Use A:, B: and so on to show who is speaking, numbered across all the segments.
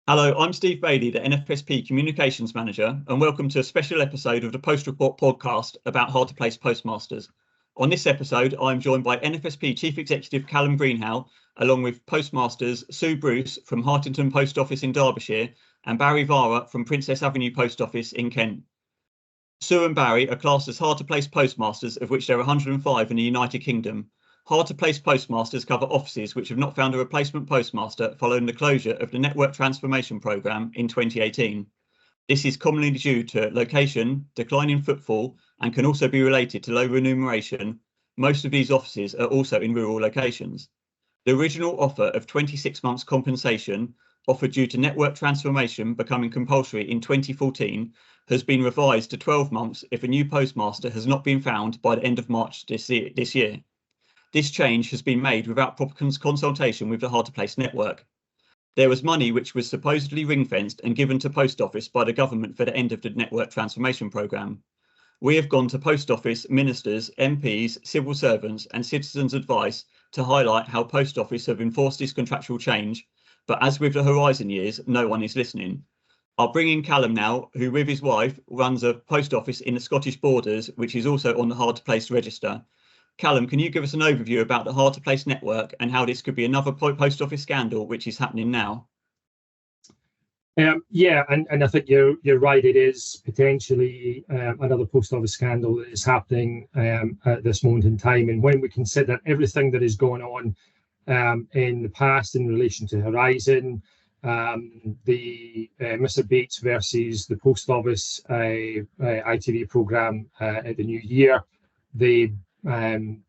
A: Hello, I'm Steve Bailey, the NFSP Communications Manager, and welcome to a special episode of the Post Report podcast about hard-to-place postmasters. On this episode, I'm joined by NFSP Chief Executive Calum Greenhow, along with Postmasters Sue Bruce from Hartington Post Office in Derbyshire and Barry Vara from Princess Avenue Post Office in Kent. Sue and Barry are classed as hard-to-place postmasters, of which there are 105 in the United Kingdom. Hard-to-place postmasters cover offices which have not found a replacement postmaster following the closure of the Network Transformation Programme in 2018. This is commonly due to location, decline in footfall, and can also be related to low remuneration. Most of these offices are also in rural locations. The original offer of 26 months compensation, offered due to network transformation becoming compulsory in 2014, has been revised to 12 months if a new postmaster has not been found by the end of March this year. This change has been made without proper consultation with the hard-to-place network. There was money which was supposedly ring-fenced and given to Post Office by the government for the end of the Network Transformation Programme. We have gone to Post Office, ministers, MPs, civil servants and citizens' advice to highlight how Post Office have enforced this contractual change, but as with the Horizon years, no one is listening. I'll bring in Calum now, who with his wife runs a post office in the Scottish Borders, which is also on the hard-to-place register. Calum, can you give us an overview about the hard-to-place network and how this could be another post office scandal which is happening now?
B: Yeah, and I think you're right. It is potentially another post office scandal that is happening at this moment in time. And when we consider everything that is going on in the past in relation to Horizon, the Mr. Bates versus the Post Office ITV programme at the New Year, the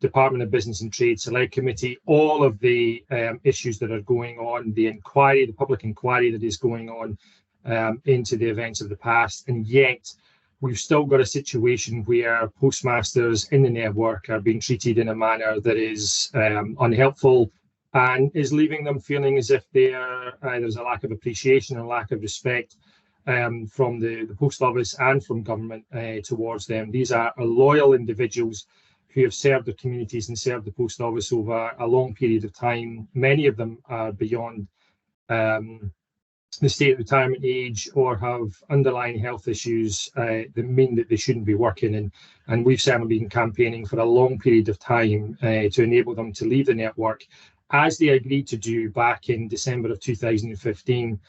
B: Department of Business and Trade Select Committee, all of the issues that are going on, the inquiry, the public inquiry that is going on into the events of the past, and yet we've still got a situation where postmasters in the network are being treated in a manner that is unhelpful and is leaving them feeling as if there's a lack of appreciation and lack of respect from the Post Office and from government towards them. These are loyal individuals who have served their communities and served the Post Office over a long period of time. Many of them are beyond the state retirement age or have underlying health issues that mean that they shouldn't be working. And we've certainly been campaigning for a long period of time to enable them to leave the network, as they agreed to do back in December of 2015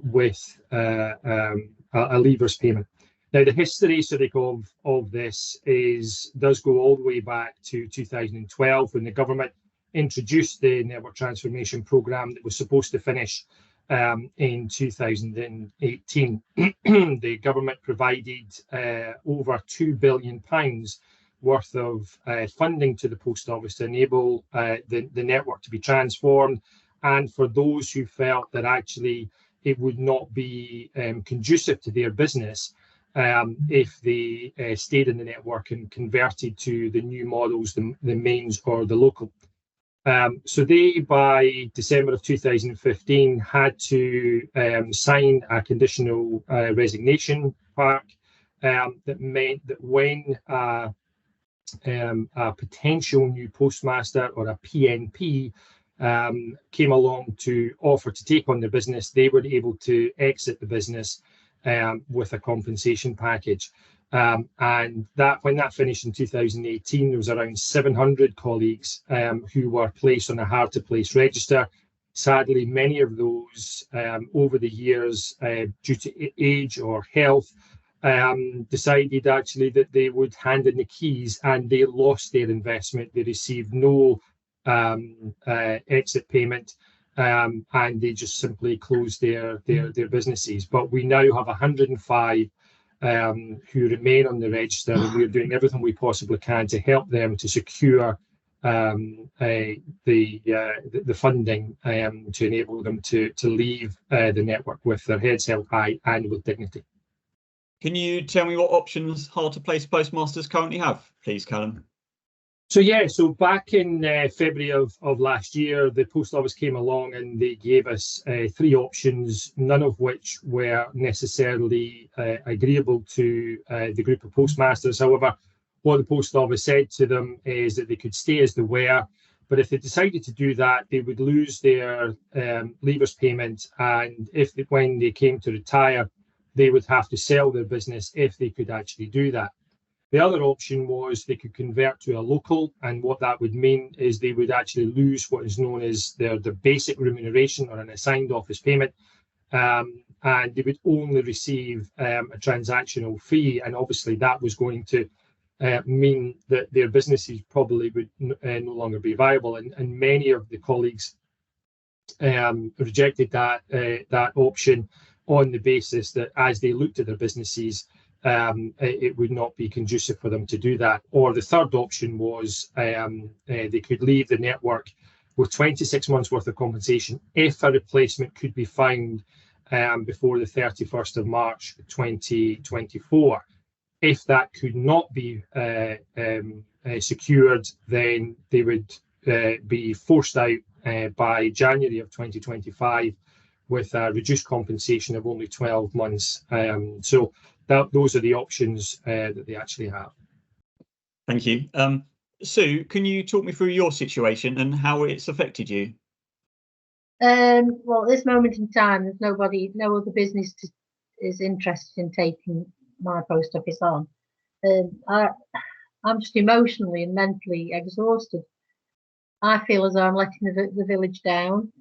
B: with a leavers payment. Now, the history of this does go all the way back to 2012 when the government introduced the Network Transformation Programme that was supposed to finish in 2018. The government provided over £2 billion worth of funding to the Post Office to enable the network to be transformed, and for those who felt that actually it would not be conducive to their business if they stayed in the network and converted to the new models, the mains or the local. So they, by December of 2015, had to sign a conditional resignation pack that meant that when a potential new postmaster or a PNP came along to offer to take on the business, they were able to exit the business with a compensation package. And that when that finished in 2018, there was around 700 colleagues who were placed on a hard-to-place register. Sadly, many of those over the years, due to age or health, decided actually that they would hand in the keys, and they lost their investment. They received no exit payment. And they just simply closed their businesses. But we now have 105 who remain on the register, and we're doing everything we possibly can to help them to secure the funding to enable them to leave the network with their heads held high and with dignity.
A: Can you tell me what options hard-to-place postmasters currently have, please, Calum?
B: So back in February of last year, the Post Office came along and they gave us 3 options, none of which were necessarily agreeable to the group of postmasters. However, what the Post Office said to them is that they could stay as they were, But if they decided to do that, they would lose their leavers payment, and when they came to retire, they would have to sell their business if they could actually do that. The other option was they could convert to a local, and what that would mean is they would actually lose what is known as their basic remuneration or an assigned office payment, and they would only receive a transactional fee, and obviously that was going to mean that their businesses probably would no longer be viable, and many of the colleagues rejected that option on the basis that as they looked at their businesses, it would not be conducive for them to do that. Or the third option was they could leave the network with 26 months worth of compensation if a replacement could be found before the 31st of March 2024. If that could not be secured, then they would be forced out by January of 2025 with a reduced compensation of only 12 months. So those are the options that they actually have.
A: Thank you. Sue, can you talk me through your situation and how it's affected you?
C: Well, at this moment in time, there's no other business is interested in taking my post office on. I'm just emotionally and mentally exhausted. I feel as though I'm letting the village down.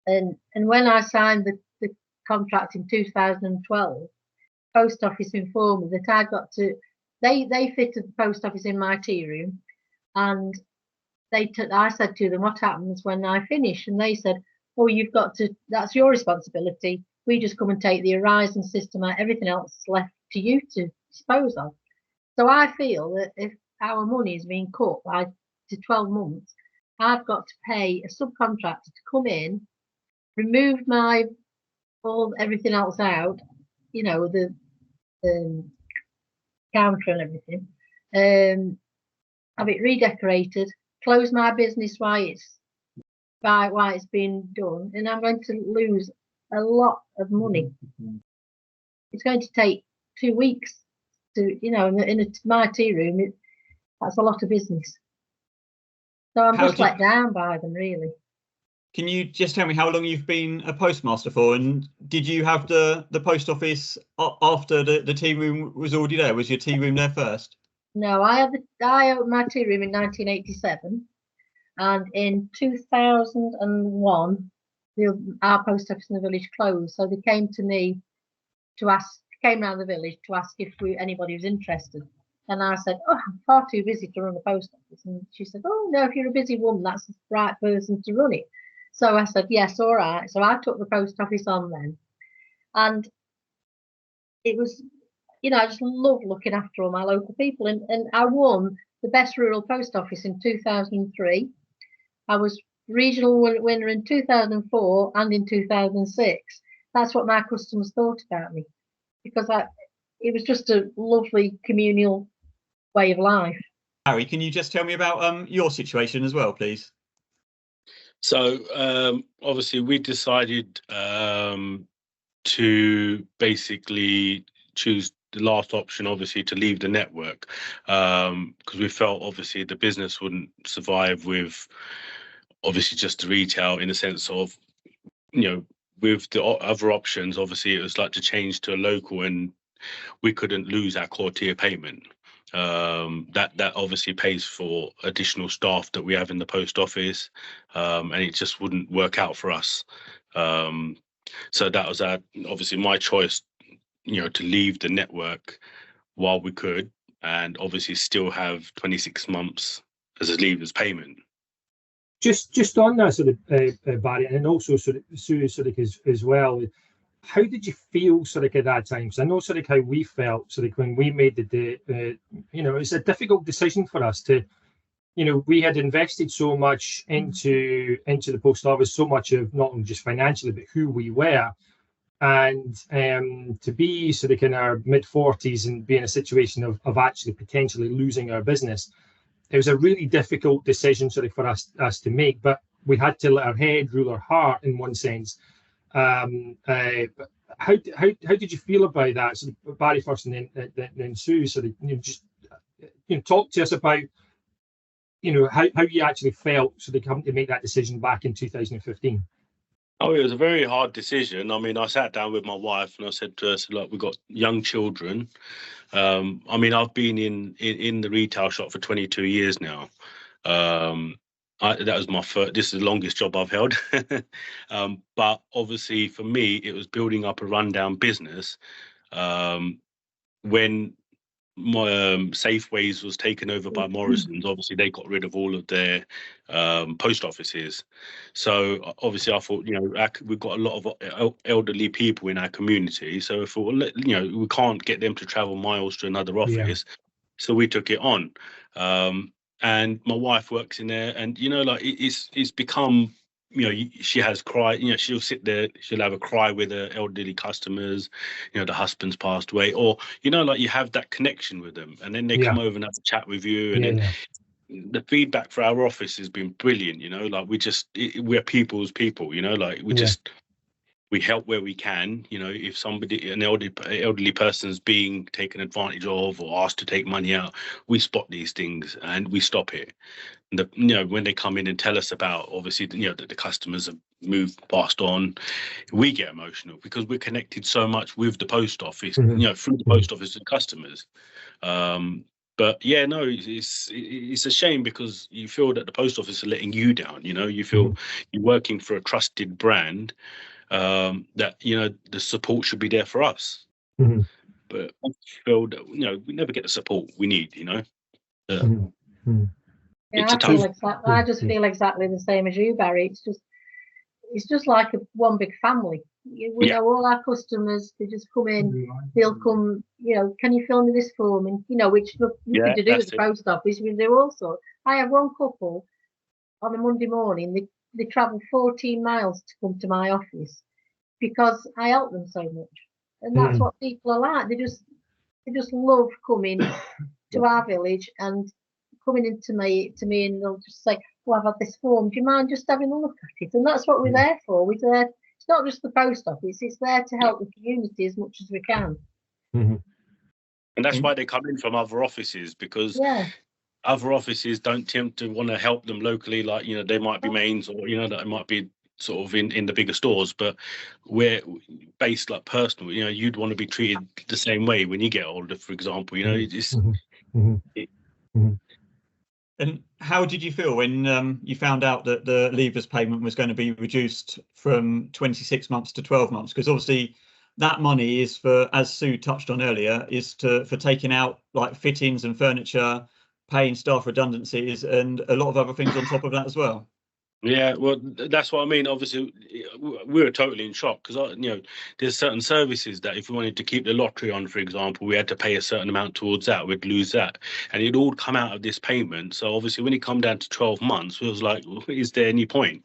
C: And when I signed the contract in 2012, post office informed me that I got to. They fitted the post office in my tea room, and I said to them, "What happens when I finish?" And they said, "Oh, you've got to. That's your responsibility. We just come and take the Horizon system out. Everything else is left to you to dispose of." So I feel that if our money is being cut to 12 months, I've got to pay a subcontractor to come in, remove everything else out, the counter and everything, have it redecorated, close my business while it's being done, and I'm going to lose a lot of money. It's going to take 2 weeks to, in my tea room, that's a lot of business. So I'm just let down by them, really.
A: Can you just tell me how long you've been a postmaster for, and did you have the post office after the tea room was already there? Was your tea room there first?
C: No, I opened my tea room in 1987, and in 2001, our post office in the village closed. So they came to me came around the village to ask if anybody was interested. And I said, "Oh, I'm far too busy to run a post office." And she said, "Oh, no, if you're a busy woman, that's the right person to run it." So I said, "Yes, all right." So I took the post office on then. And it was, I just love looking after all my local people. And I won the best rural post office in 2003. I was regional winner in 2004 and in 2006. That's what my customers thought about me, because it was just a lovely communal way of life.
A: Harry, can you just tell me about your situation as well, please?
D: So obviously we decided to basically choose the last option, obviously, to leave the network, because we felt obviously the business wouldn't survive with obviously just the retail, in the sense of, with the other options, obviously it was like to change to a local, and we couldn't lose our core tier payment. That obviously pays for additional staff that we have in the post office, and it just wouldn't work out for us. So that was obviously my choice, to leave the network while we could, and obviously still have 26 months as a leavers payment.
B: Just on that sort of Barry, and also sort of Sue as well. How did you feel at that time? Because I know how we felt when we made it's a difficult decision for us to, we had invested so much into the post office, so much of not only just financially but who we were, and to be in our mid-40s and be in a situation of actually potentially losing our business. It was a really difficult decision for us to make, but we had to let our head rule our heart in one sense. How did you feel about that? Barry first, and then Sue. Just talk to us about how you actually felt so they come to make that decision back in 2015.
D: Oh, it was a very hard decision. I mean, I sat down with my wife and I said to her, "Look, we've got young children. I mean, I've been in the retail shop for 22 years now. That was my first. This is the longest job I've held. But obviously, for me, it was building up a rundown business. When my Safeways was taken over by Morrison's, obviously they got rid of all of their post offices. So obviously I thought, we've got a lot of elderly people in our community. So if we can't get them to travel miles to another office, so we took it on. And my wife works in there, and it's become. She has cry. She'll sit there. She'll have a cry with her elderly customers. The husband's passed away, or you have that connection with them, and then they come over and have a chat with you, and then the feedback for our office has been brilliant. We're people's people. We help where we can. If an elderly person's being taken advantage of or asked to take money out, we spot these things and we stop it. When they come in and tell us about, obviously, that the customers have moved passed on, we get emotional because we're connected so much with the post office, through the post office and customers. But yeah, no, it's a shame because you feel that the post office are letting you down. You feel you're working for a trusted brand, that the support should be there for us. But I feel that we never get the support we need.
C: I just feel exactly the same as you, Barry. It's just like one big family. We know all our customers. They just come in. They'll come. Can you fill me this form? And which nothing to do with the post office. We do also. I have one couple on a Monday morning. They travel 14 miles to come to my office because I help them so much, and that's what people are like. They just love coming to our village and coming into me, and they'll just say, "Oh, I've had this form. Do you mind just having a look at it?" And that's what we're there for. We're there. It's not just the post office. It's there to help the community as much as we can.
D: And that's why they come in from other offices, because other offices don't tend to want to help them locally. Like they might be mains, or that might be sort of in the bigger stores, but we're based like personal. You'd want to be treated the same way when you get older, for example.
A: And how did you feel when you found out that the leavers payment was going to be reduced from 26 months to 12 months? Because obviously that money is for, as Sue touched on earlier, for taking out like fittings and furniture, paying staff redundancies, and a lot of other things on top of that as well.
D: Yeah, well, that's what I mean. Obviously, we were totally in shock because, there's certain services that if we wanted to keep the lottery on, for example, we had to pay a certain amount towards that. We'd lose that. And it'd all come out of this payment. So obviously, when it come down to 12 months, it was like, is there any point,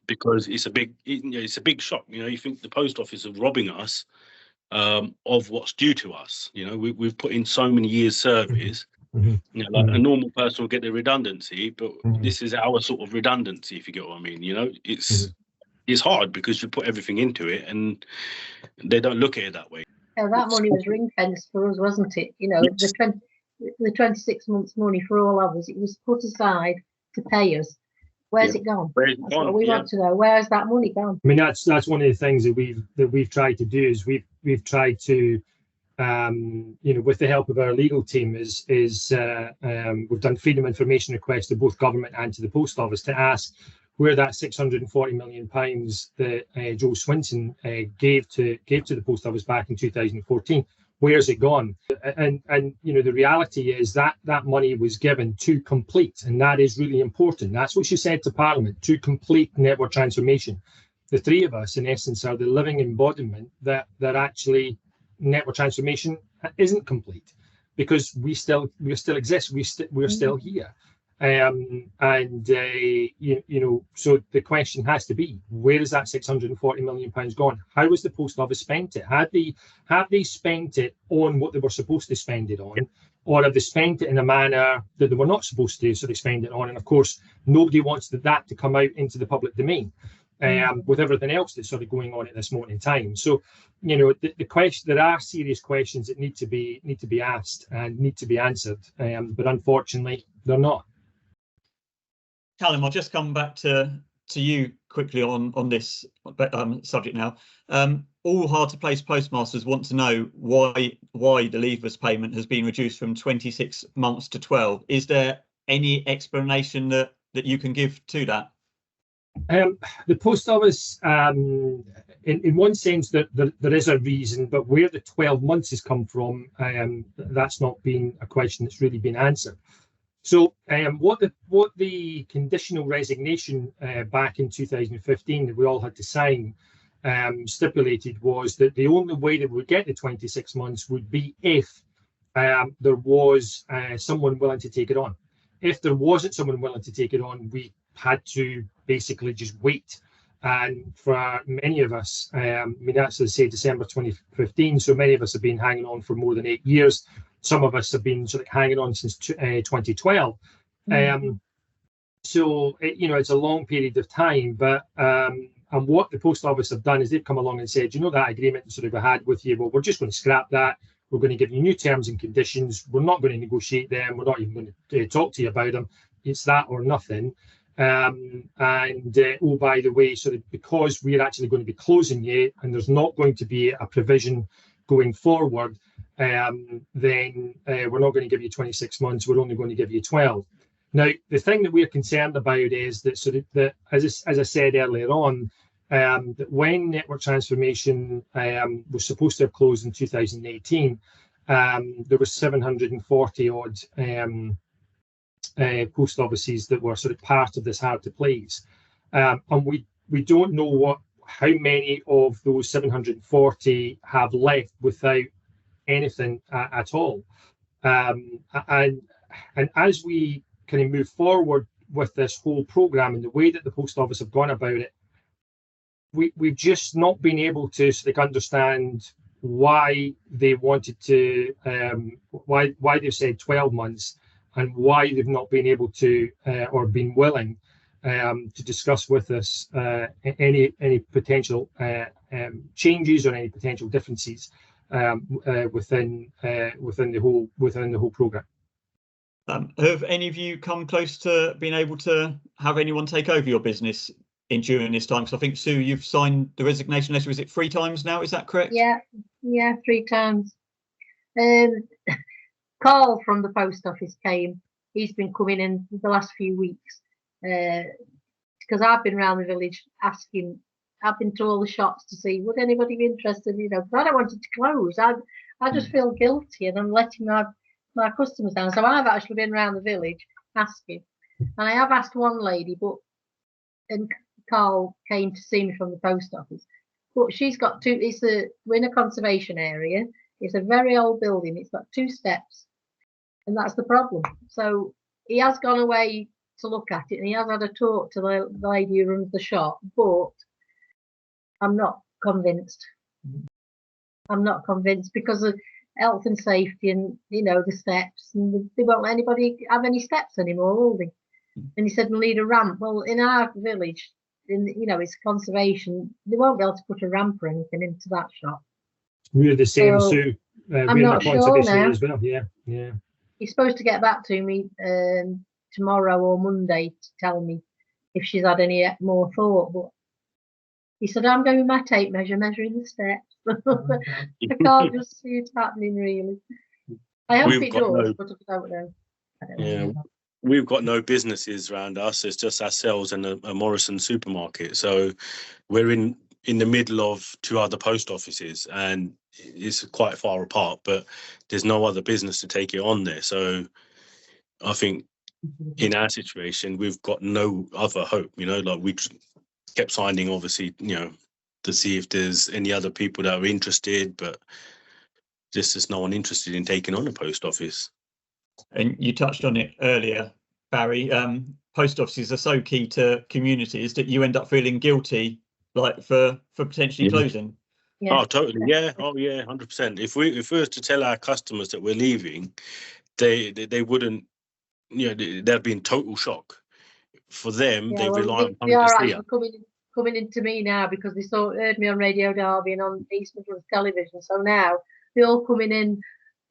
D: because it's a big shock. You think the post office are robbing us of what's due to us. We've put in so many years service. A normal person will get the redundancy, but this is our sort of redundancy, if you get what I mean. It's hard because you put everything into it and they don't look at it that way.
C: Yeah, that money was ring fenced for us, wasn't it? The 26 months money for all of us, it was put aside to pay us. Where's it gone? That's what we want to know. Where's that money gone?
B: I mean, that's one of the things that we've tried to do is we've tried to with the help of our legal team, is we've done freedom of information requests to both government and to the post office to ask where that £640 million that Joe Swinson gave to the post office back in 2014, where's it gone? And the reality is that money was given to complete, and that is really important. That's what she said to Parliament, to complete network transformation. The three of us, in essence, are the living embodiment that actually network transformation isn't complete, because we still exist. We're still here, so the question has to be, where is that £640 million gone? How has the post office spent it? Have they spent it on what they were supposed to spend it on, or have they spent it in a manner that they were not supposed to sort of spend it on? And of course, nobody wants that to come out into the public domain. With everything else that's sort of going on at this moment in time. So, the question, there are serious questions that need to be asked and need to be answered, but unfortunately, they're not.
A: Calum, I'll just come back to you quickly on this subject now. All hard to place postmasters want to know why the leavers payment has been reduced from 26 months to 12. Is there any explanation that you can give to that?
B: The post office, in one sense, that there is a reason, but where the 12 months has come from, that's not been a question that's really been answered. So what the conditional resignation back in 2015 that we all had to sign stipulated was that the only way that we would get the 26 months would be if there was someone willing to take it on. If there wasn't someone willing to take it on, we had to basically just wait. And for many of us, I mean, that's, as I say, December 2015, so many of us have been hanging on for more than 8 years. Some of us have been sort of hanging on since 2012. So, it's a long period of time. But and what the post office have done is they've come along and said, that agreement sort of we had with you, well, we're just going to scrap that. We're going to give you new terms and conditions. We're not going to negotiate them. We're not even going to talk to you about them. It's that or nothing. Oh, by the way, sort of because we're actually going to be closing you and there's not going to be a provision going forward, then we're not going to give you 26 months. We're only going to give you 12. Now, the thing that we're concerned about is that as I said earlier on, that when network transformation was supposed to have closed in 2018, there were 740 odd post offices that were sort of part of this hard to place, and we don't know how many of those 740 have left without anything at all, and as we kind of move forward with this whole program and the way that the post office have gone about it, we've just not been able to sort of understand why they wanted to why they've said 12 months and why they've not been able to or been willing to discuss with us any potential changes or any potential differences within the whole program.
A: Have any of you come close to being able to have anyone take over your business during this time? Because I think, Sue, you've signed the resignation letter. Is it 3 times now? Is that correct?
C: Yeah, 3 times. Carl from the post office came. He's been coming in the last few weeks because I've been around the village asking. I've been to all the shops to see would anybody be interested. But I don't want it to close. I just feel guilty, and I'm letting my customers down. So I've actually been around the village asking, and I have asked one lady, and Carl came to see me from the post office. But she's got 2. We're in a conservation area. It's a very old building. It's got 2 steps. And that's the problem. So he has gone away to look at it, and he has had a talk to the lady who runs the shop, but I'm not convinced. I'm not convinced because of health and safety and, the steps. And they won't let anybody have any steps anymore, will they? And he said, we'll need a ramp. Well, in our village, it's conservation, they won't be able to put a ramp or anything into that shop.
B: We're the same,
C: So,
B: Sue.
C: I'm not sure now.
B: As well. Yeah.
C: He's supposed to get back to me tomorrow or Monday to tell me if she's had any more thought. But he said, I'm going with my tape measure, measuring the steps. I can't just see it happening, really. I hope it does, but I don't know.
D: Yeah, we've got no businesses around us. It's just ourselves and a Morrison supermarket. So we're in the middle of 2 other post offices, and it's quite far apart, but there's no other business to take it on there. So I think in our situation, we've got no other hope, like we kept signing, obviously, to see if there's any other people that are interested, but there's no one interested in taking on a post office.
A: And you touched on it earlier, Barry. Post offices are so key to communities that you end up feeling guilty, like for potentially closing.
C: Yeah.
D: Oh, totally. Yeah. Oh, yeah. 100%. If we were to tell our customers that we're leaving, they wouldn't. They'd be in total shock. For them, they rely on
C: they are
D: coming to
C: actually coming into me now because they heard me on Radio Derby and on East Midlands Television. So now they're all coming in.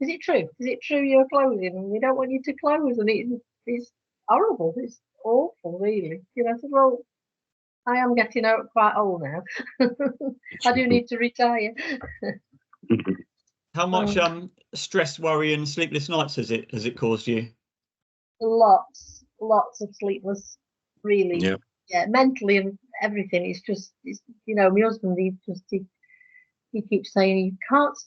C: Is it true? Is it true you're closing? And we don't want you to close. And horrible. It's awful, really. You know, I said, well, I am getting out quite old now. I do need to retire.
A: How much stress, worry, and sleepless nights has it caused you?
C: Lots of sleepless, really.
D: Yeah.
C: Mentally and everything. It's you know, my husband, he keeps saying,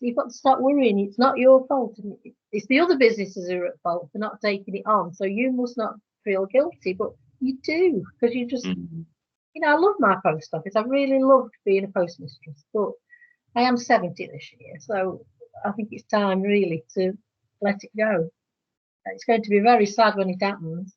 C: you've got to stop worrying. It's not your fault. And it's the other businesses who are at fault for not taking it on. So you must not feel guilty, but you do, because you just, you know, I love my post office. I really loved being a postmistress, but I am 70 this year. So I think it's time really to let it go. It's going to be very sad when it happens.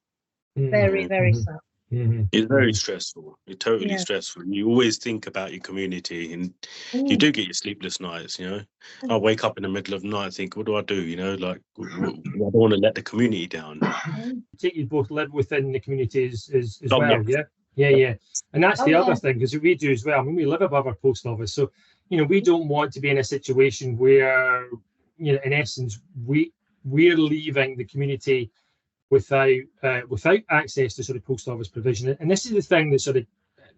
C: Very, very sad.
D: It's very stressful. It's totally stressful. You always think about your community, and you do get your sleepless nights. You know, I wake up in the middle of the night and think, what do I do? You know, like I don't want to let the community down.
B: I think you both live within the communities as
D: Oh,
B: well. Yeah. And that's the other thing, because we do as well. I mean, we live above our post office, so you know, we don't want to be in a situation where, you know, in essence, we're leaving the community without access to sort of post office provision. And this is the thing that sort of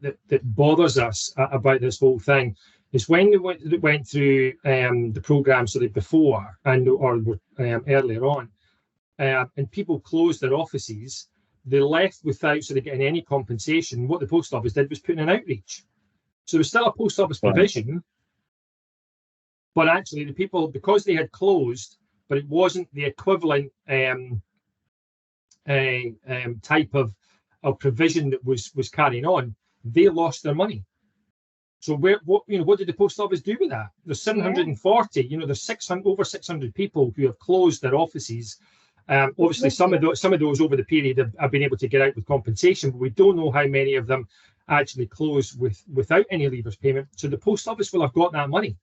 B: that bothers us about this whole thing, is when they went through the programme sort of before or earlier on, and people closed their offices, they left without sort of getting any compensation. What the post office did was put in an outreach. So there was still a post office provision, but actually the people, because they had closed, but it wasn't the equivalent type of provision that was carrying on, they lost their money. So what did the post office do with that? There's 740, you know, there's over 600 people who have closed their offices. Obviously, some of those over the period have been able to get out with compensation, but we don't know how many of them actually closed without any leavers payment. So the post office will have got that money.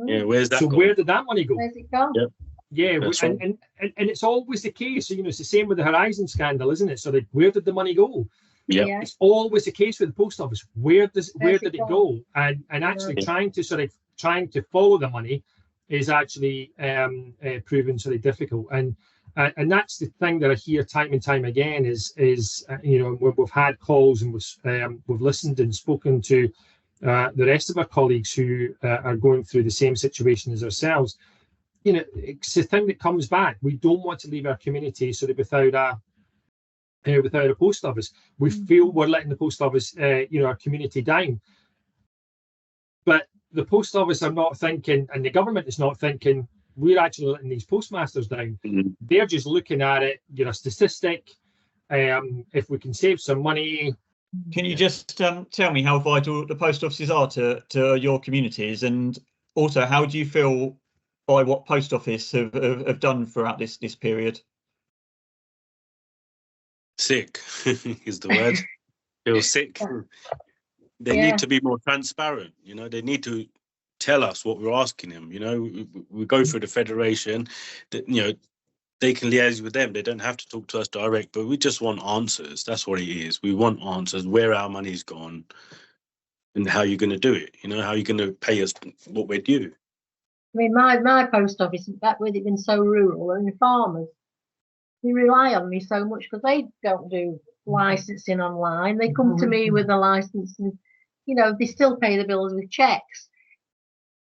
D: Yeah, where's that?
B: So where did that money go?
C: Where's it gone?
D: Yep.
B: Yeah, and it's always the case. So, you know, it's the same with the Horizon scandal, isn't it? So, like, where did the money go?
D: Yeah,
B: it's always the case with the post office. Where did it go? And actually trying to follow the money is actually proven sort of difficult. And that's the thing that I hear time and time again is you know, we've had calls and we've listened and spoken to the rest of our colleagues who are going through the same situation as ourselves. You know, it's the thing that comes back. We don't want to leave our community sort of without a post office. We feel we're letting the post office, you know, our community down. But the post office are not thinking, and the government is not thinking, we're actually letting these postmasters down. They're just looking at it, you know, statistic. If we can save some money.
A: Can you just tell me how vital the post offices are to your communities, and also how do you feel by what post office have done throughout this period?
D: Sick is the word. Feel sick. They need to be more transparent. You know, they need to tell us what we're asking them. You know, we go through the federation. That, you know, they can liaise with them. They don't have to talk to us direct, but we just want answers. That's what it is. We want answers. Where our money's gone, and how you're going to do it. You know, how you're going to pay us what we're due.
C: I mean, my post office, back with it being so rural, and the farmers, they rely on me so much because they don't do licensing online. They come to me with a license, and you know, they still pay the bills with checks.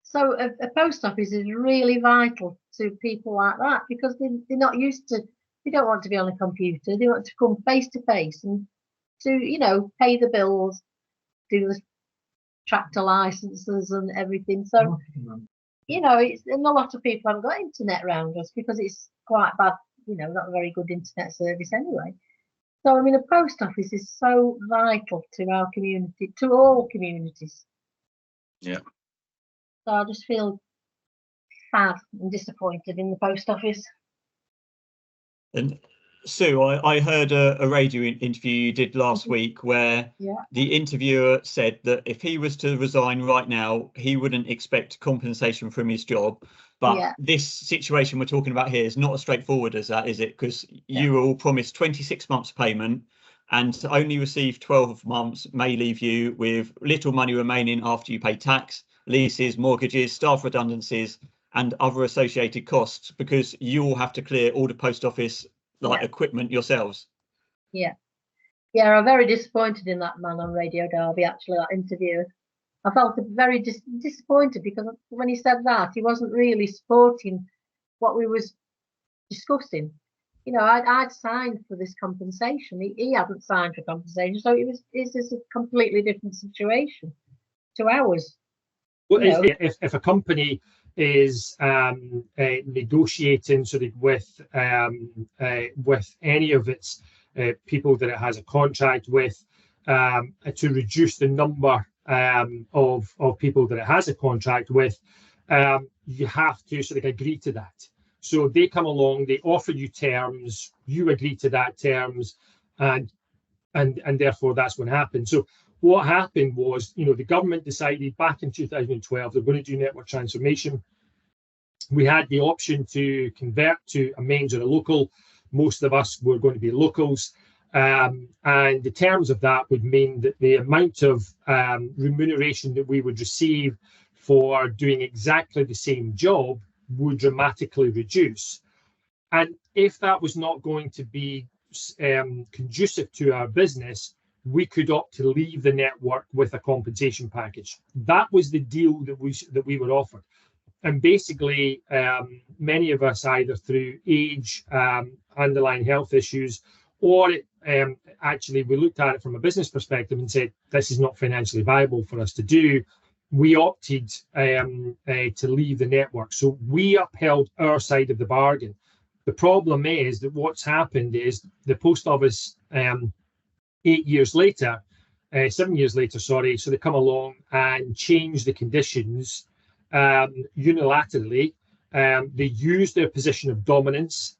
C: So a post office is really vital to people like that, because they're not used to. They don't want to be on a computer. They want to come face to face and to, you know, pay the bills, do the tractor licenses and everything. So. You know, and a lot of people haven't got internet around us because it's quite bad, you know, not a very good internet service anyway. So, I mean, a post office is so vital to our community, to all communities.
D: Yeah.
C: So I just feel sad and disappointed in the post office.
A: And Sue, I heard a radio interview you did last week where the interviewer said that if he was to resign right now, he wouldn't expect compensation from his job. But this situation we're talking about here is not as straightforward as that, is it? Because you were all promised 26 months payment, and to only receive 12 months may leave you with little money remaining after you pay tax, leases, mortgages, staff redundancies, and other associated costs, because you all have to clear all the post office equipment yourselves.
C: Yeah. Yeah, I'm very disappointed in that man on Radio Derby, actually, that interviewer. I felt very disappointed because when he said that, he wasn't really supporting what we was discussing. You know, I'd signed for this compensation. He hadn't signed for compensation, so it's just a completely different situation to ours.
B: Well, if a company is negotiating sort of with any of its people that it has a contract with to reduce the number of people that it has a contract with, you have to sort of agree to that. So they come along, they offer you terms, you agree to that terms, and therefore that's what happened. So what happened was, you know, the government decided back in 2012 they're going to do network transformation. We had the option to convert to a mains or a local. Most of us were going to be locals. And the terms of that would mean that the amount of remuneration that we would receive for doing exactly the same job would dramatically reduce. And if that was not going to be conducive to our business, we could opt to leave the network with a compensation package. That was the deal that we were offered. And basically, many of us, either through age, underlying health issues, or actually we looked at it from a business perspective and said, this is not financially viable for us to do. We opted to leave the network. So we upheld our side of the bargain. The problem is that what's happened is the post office 7 years later, sorry, so they come along and change the conditions unilaterally. They use their position of dominance.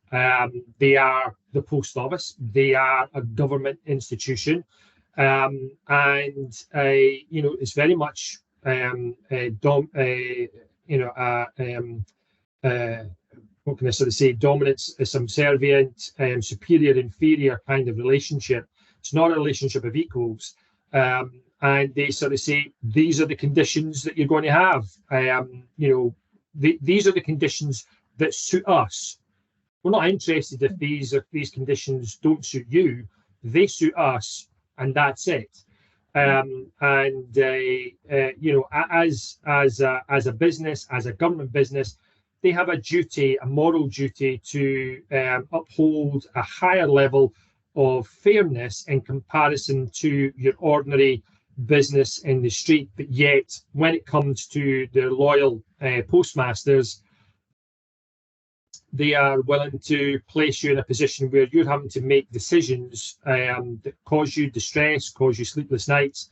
B: They are the post office. They are a government institution, and you know, it's very much what can I sort of say? Dominance, subservient, superior, inferior kind of relationship. It's not a relationship of equals. And they sort of say, these are the conditions that you're going to have. You know, these are the conditions that suit us. We're not interested if these conditions don't suit you. They suit us, and that's it. You know, as a business, as a government business, they have a duty, a moral duty, to uphold a higher level of fairness in comparison to your ordinary business in the street. But yet, when it comes to their loyal postmasters, they are willing to place you in a position where you're having to make decisions that cause you distress, cause you sleepless nights,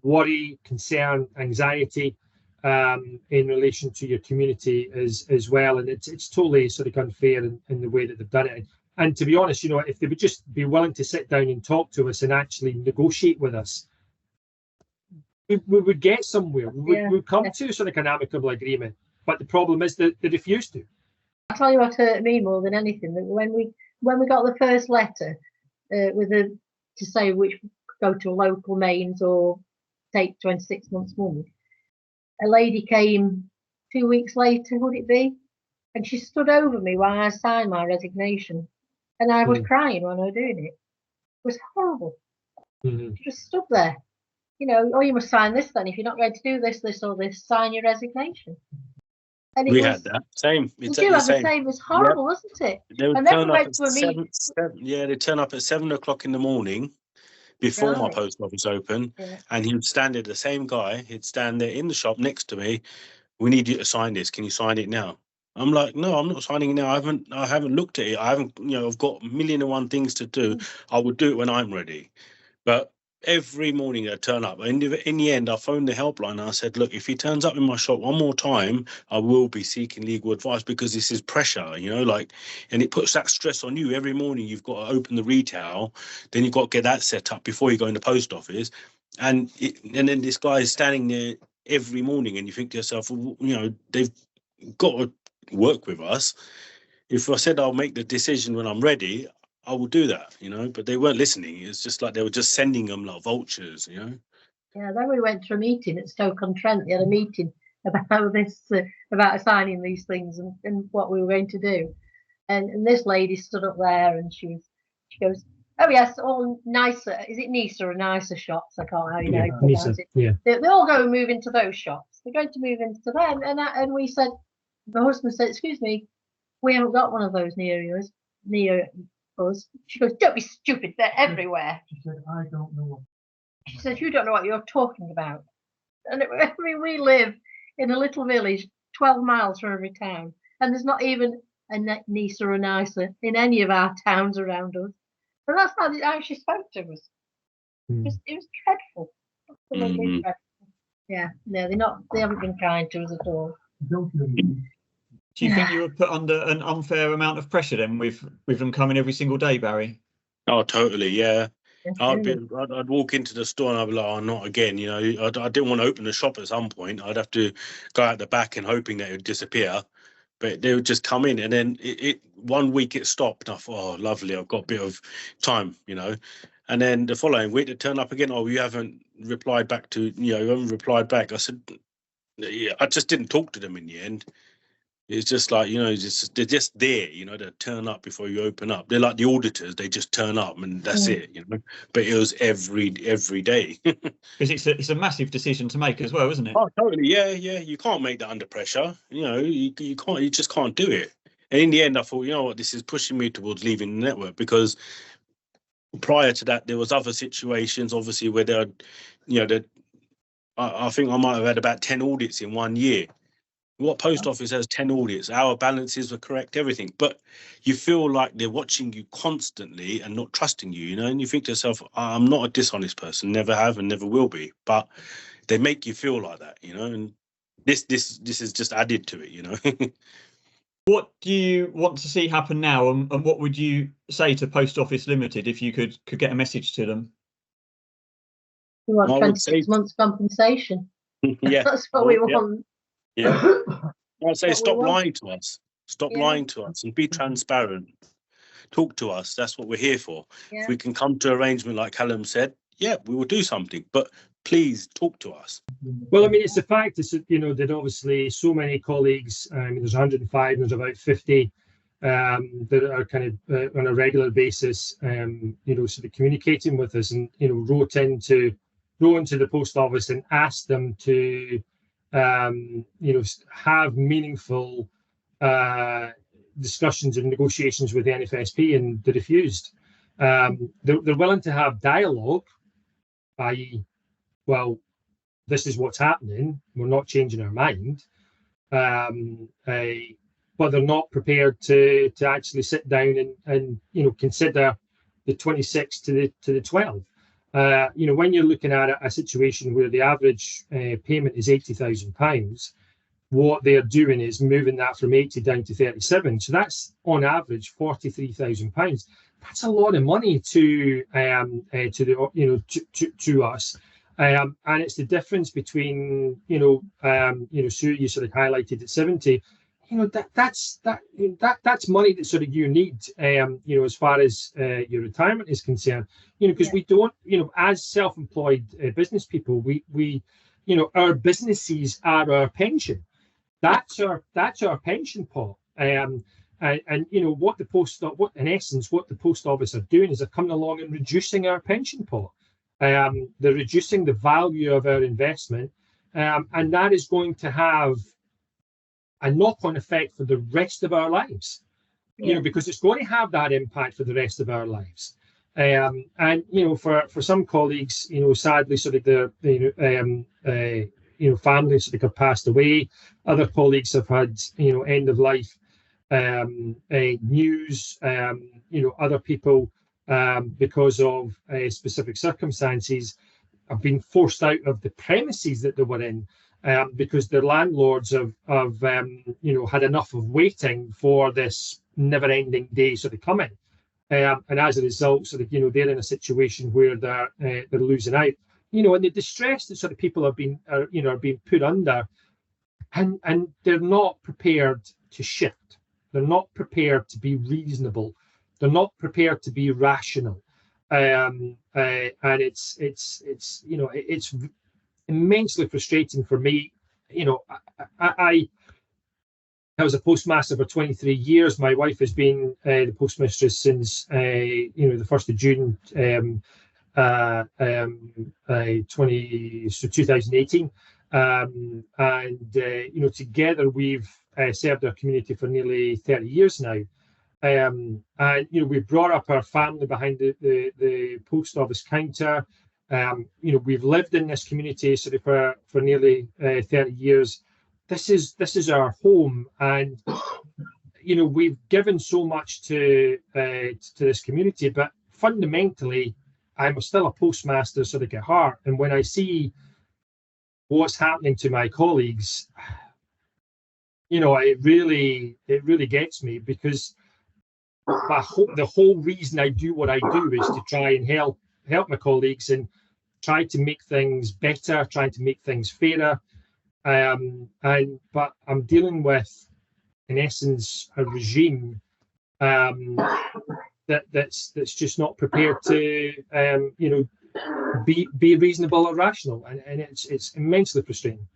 B: worry, concern, anxiety in relation to your community as well. And it's totally sort of unfair in the way that they've done it. And to be honest, you know, if they would just be willing to sit down and talk to us and actually negotiate with us, we would get somewhere. We'd come to sort of an amicable agreement. But the problem is that they refuse to.
C: I'll tell you what hurt me more than anything, that when we got the first letter to say which go to local mains or take 26 months money, a lady came 2 weeks later, would it be? And she stood over me while I signed my resignation. And I was crying when I was doing it. It was horrible. She just stood there. You know, oh, you must sign this then. If you're not going to do this, this, or this, sign your resignation. And
D: we had that same.
C: Exactly the same. It was horrible, wasn't it?
D: They would turn up at 7. Yeah, they turn up at 7 o'clock in the morning before my post office open, and he would stand there. The same guy, he'd stand there in the shop next to me. We need you to sign this. Can you sign it now? I'm like, no, I'm not signing it now. I haven't looked at it. I haven't, you know, I've got 1,000,001 things to do. I will do it when I'm ready. But every morning I turn up. In the end, I phoned the helpline and I said, look, if he turns up in my shop one more time, I will be seeking legal advice, because this is pressure, you know, like, and it puts that stress on you. Every morning you've got to open the retail, then you've got to get that set up before you go in the post office. And then this guy is standing there every morning, and you think to yourself, well, you know, they've got to work with us. If I said I'll make the decision when I'm ready, I will do that, you know, but they weren't listening. It's just like they were just sending them like vultures, you know.
C: Yeah, then we went to a meeting at Stoke-on-Trent. They had a meeting about this, about assigning these things and what we were going to do. And this lady stood up there and she goes, Oh yes, all nicer. Is it nicer or nicer shops? I can't know how you know.
B: Nicer, yeah.
C: They all go and move into those shops. They're going to move into them, and we said, my husband said, "Excuse me, we haven't got one of those near us." She goes, "Don't be stupid. They're everywhere."
B: She said, "I don't know."
C: She said, "You don't know what you're talking about." And I mean, we live in a little village 12 miles from every town, and there's not even a nicer or nicer in any of our towns around us. And that's how she spoke to us. It was dreadful. Absolutely dreadful. Yeah, no, they haven't been kind to us at all.
A: Do you think you were put under an unfair amount of pressure then with them coming every single day, Barry?
D: Oh, totally, yeah. I'd walk into the store and I'd be like, "Oh, not again." You know, I didn't want to open the shop at some point. I'd have to go out the back and hoping that it would disappear. But they would just come in, and then it 1 week it stopped. And I thought, "Oh, lovely, I've got a bit of time," you know. And then the following week, they turn up again. "Oh, you haven't replied back to, you haven't replied back." I said, yeah, I just didn't talk to them in the end. It's just like, they're just there, they turn up before you open up. They're like the auditors, they just turn up and that's it, But it was every day.
A: Because it's a massive decision to make as well, isn't it?
D: Oh, totally, yeah. You can't make that under pressure. You can't, you just can't do it. And in the end, I thought, you know what, this is pushing me towards leaving the network, because prior to that, there was other situations, obviously, where I think I might have had about 10 audits in 1 year. What post office has 10 audits? Our balances were correct, everything. But you feel like they're watching you constantly and not trusting you, and you think to yourself, "I'm not a dishonest person, never have and never will be." But they make you feel like that, and this is just added to it,
A: What do you want to see happen now, and what would you say to Post Office Limited if you could get a message to them?
C: We want 26 months compensation.
D: Yeah,
C: that's what we want.
D: Yeah, I'd say stop lying to us. Stop lying to us and be transparent. Talk to us. That's what we're here for. If we can come to arrangement like Calum said, we will do something. But please talk to us.
B: Well, I mean, it's the fact that obviously so many colleagues. There's 105, and there's about 50 that are kind of on a regular basis, sort of communicating with us, and wrote into the post office and asked them to have meaningful discussions and negotiations with the NFSP, and they refused. They're willing to have dialogue, i.e., well, this is what's happening, we're not changing our mind, but they're not prepared to actually sit down and consider the 26 to the 12. When you're looking at a situation where the average payment is £80,000, what they're doing is moving that from 80 down to 37. So that's on average £43,000. That's a lot of money to us. And it's the difference between Sue, you sort of highlighted at 70. That's money that sort of you need, as far as your retirement is concerned. Because we don't, as self-employed business people, we our businesses are our pension. That's our pension pot. And what the post office are doing is they're coming along and reducing our pension pot. They're reducing the value of our investment, and that is going to have a knock-on effect for the rest of our lives. Because it's going to have that impact for the rest of our lives. And for some colleagues, sadly, sort of families sort of have passed away. Other colleagues have had end of life news. Other people, because of specific circumstances, have been forced out of the premises that they were in, because their landlords have had enough of waiting for this never-ending day sort of coming, and as a result, sort of they're in a situation where they're losing out, and the distress that sort of people are being put under, and they're not prepared to shift. They're not prepared to be reasonable. They're not prepared to be rational, and it's immensely frustrating for me. I was a postmaster for 23 years. My wife has been the postmistress since the 1st of June 2018, and together we've served our community for nearly 30 years now. And we've brought up our family behind the post office counter. We've lived in this community sort of for nearly 30 years. This is our home, and we've given so much to this community, but fundamentally I'm still a postmaster sort of at heart. And when I see what's happening to my colleagues, it really gets me, because the whole reason I do what I do is to try and help my colleagues and try to make things better, trying to make things fairer. But I'm dealing with, in essence, a regime that's just not prepared to be reasonable or rational, and it's immensely frustrating.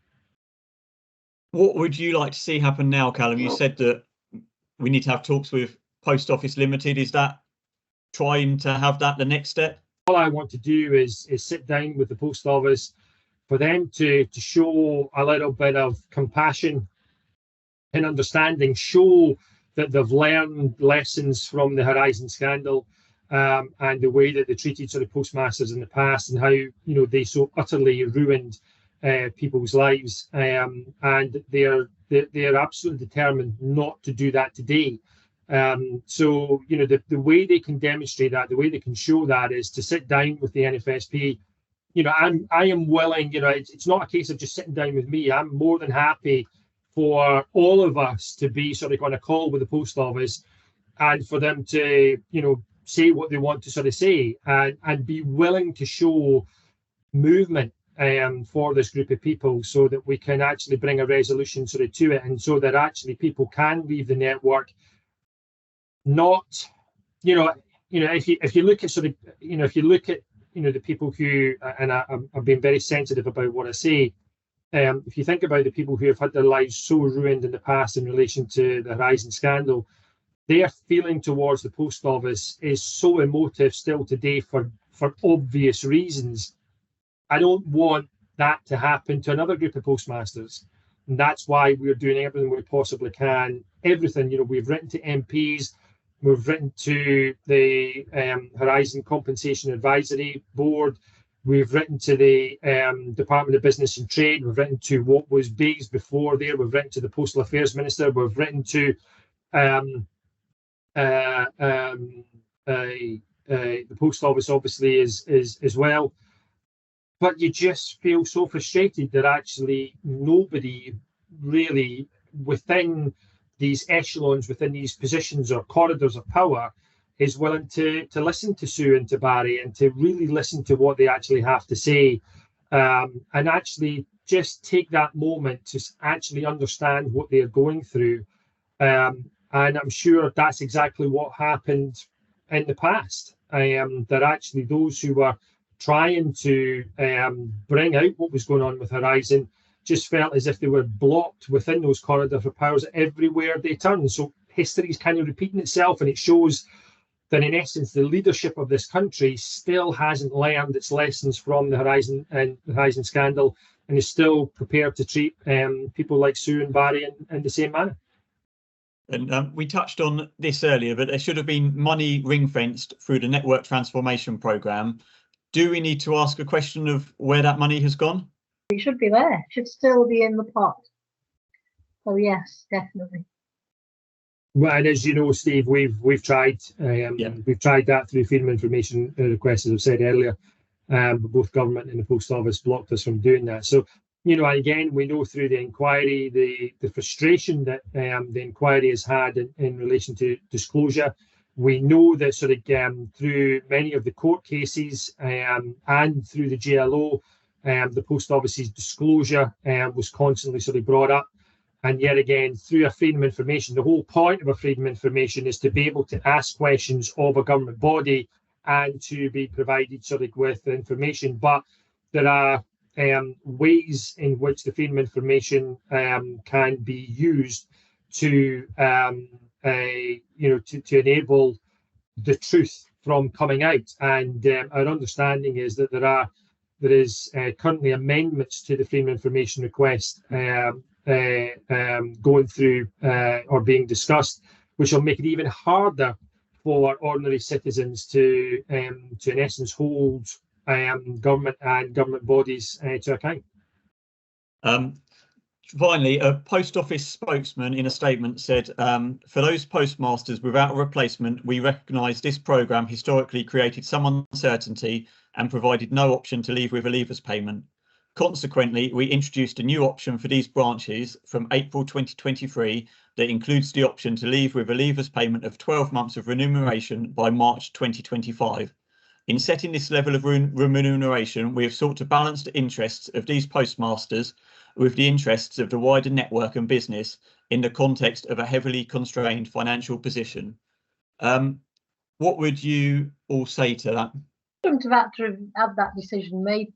A: What would you like to see happen now, Calum? You said that we need to have talks with Post Office Limited. Is that trying to have that the next step?
B: All I want to do is sit down with the post office, for them to show a little bit of compassion and understanding, show that they've learned lessons from the Horizon scandal, and the way that they treated sort of postmasters in the past, and how they so utterly ruined people's lives, and they're absolutely determined not to do that today. So the way they can demonstrate that, the way they can show that, is to sit down with the NFSP. I am willing. It's not a case of just sitting down with me. I'm more than happy for all of us to be sort of on a call with the post office, and for them to say what they want to sort of say, and be willing to show movement for this group of people, so that we can actually bring a resolution sort of to it, and so that actually people can leave the network. Not, if you look at sort of, if you look at the people who, and I've been very sensitive about what I say. If you think about the people who have had their lives so ruined in the past in relation to the Horizon scandal, their feeling towards the post office is so emotive still today, for obvious reasons. I don't want that to happen to another group of postmasters, and that's why we're doing everything we possibly can. Everything, we've written to MPs, we've written to the Horizon Compensation Advisory Board, we've written to the Department of Business and Trade, we've written to what was BAES before there, we've written to the Postal Affairs Minister, we've written to the Post Office, obviously, as well. But you just feel so frustrated that actually nobody really within these echelons, within these positions or corridors of power, is willing to listen to Sue and to Barry, and to really listen to what they actually have to say, and actually just take that moment to actually understand what they're going through. And I'm sure that's exactly what happened in the past, that actually those who were trying to bring out what was going on with Horizon just felt as if they were blocked within those corridors of powers everywhere they turn. So history is kind of repeating itself, and it shows that in essence the leadership of this country still hasn't learned its lessons from the Horizon scandal, and is still prepared to treat people like Sue and Barry in the same manner.
A: And we touched on this earlier, but there should have been money ring-fenced through the network transformation programme. Do we need to ask a question of where that money has gone?
C: It should be there. It should still be in the pot. So yes, definitely.
B: Well, and as you know, Steve, we've tried we've tried that through freedom of information requests, as I've said earlier. But both government and the post office blocked us from doing that. So, again, we know through the inquiry the frustration that the inquiry has had in relation to disclosure. We know that sort of through many of the court cases and through the GLO, the post office's disclosure was constantly sort of brought up. And yet again, through a freedom of information, the whole point of a freedom of information is to be able to ask questions of a government body and to be provided sort of with information. But there are ways in which the freedom of information can be used to to enable the truth from coming out. And our understanding is that there is currently amendments to the Freedom of Information request going through or being discussed, which will make it even harder for ordinary citizens to in essence hold government and government bodies to account.
A: Finally, a post office spokesman in a statement said, for those postmasters without a replacement, we recognise this programme historically created some uncertainty and provided no option to leave with a leavers payment. Consequently, we introduced a new option for these branches from April 2023 that includes the option to leave with a leavers payment of 12 months of remuneration by March 2025. In setting this level of remuneration, we have sought to balance the interests of these postmasters with the interests of the wider network and business in the context of a heavily constrained financial position. What would you all say to that?
C: We shouldn't have had to have that decision made.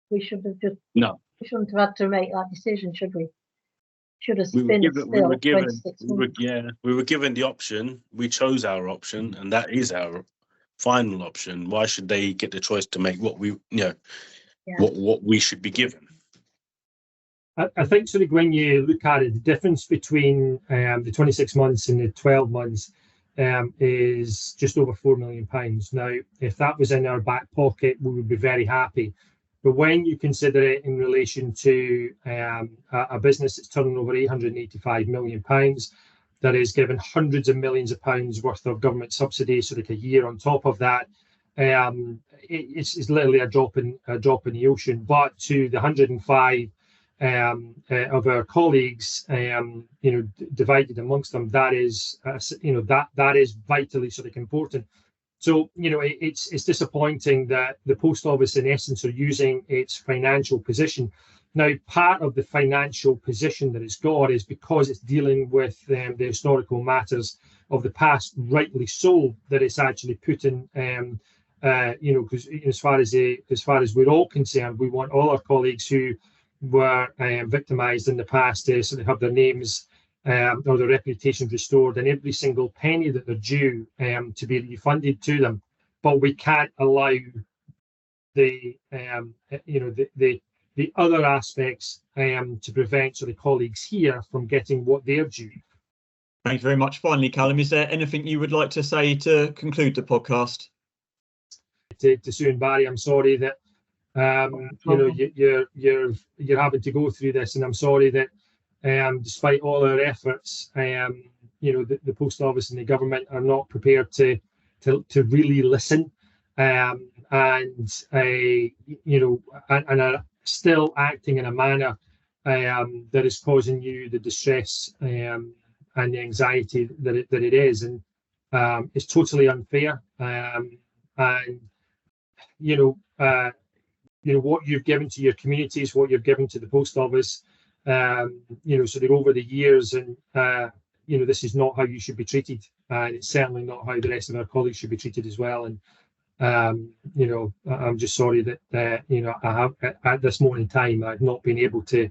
C: We should have just
D: No.
C: We shouldn't have had to make that decision, should we? Should have
D: We
C: been
D: we were given the option. We chose our option, and that is our final option. Why should they get the choice to make what we what we should be given?
B: I think sort of when you look at it, the difference between the 26 months and the 12 months is just over £4 million. Now, if that was in our back pocket, we would be very happy. But when you consider it in relation to a business that's turning over £885 million, that is given hundreds of millions of pounds worth of government subsidies, so like a year on top of that, it's literally a drop in the ocean. But to the 105 of our colleagues, divided amongst them, that is that is vitally sort of important. So it's disappointing that the post office in essence are using its financial position. Now, part of the financial position that it's got is because it's dealing with the historical matters of the past, rightly so, that it's actually put in because as far as we're all concerned, we want all our colleagues who were victimised in the past to sort of have their names or their reputations restored, and every single penny that they're due to be refunded to them. But we can't allow the other aspects to prevent sort of colleagues here from getting what they're due.
A: Thank you very much. Finally, Calum, is there anything you would like to say to conclude the podcast?
B: To Sue and Barry, I'm sorry that you're having to go through this, and I'm sorry that despite all our efforts, the post office and the government are not prepared to really listen, and are still acting in a manner that is causing you the distress and the anxiety that it is, and it's totally unfair. And what you've given to your communities, what you've given to the post office, sort of over the years, and this is not how you should be treated, and it's certainly not how the rest of our colleagues should be treated as well. And I'm just sorry that I have at this moment in time I've not been able to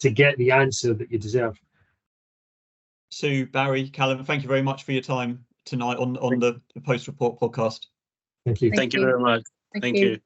B: get the answer that you deserve.
A: Sue, Barry, Calum, thank you very much for your time tonight on the Post Report podcast.
B: Thank you.
D: Thank you very much. Thank you.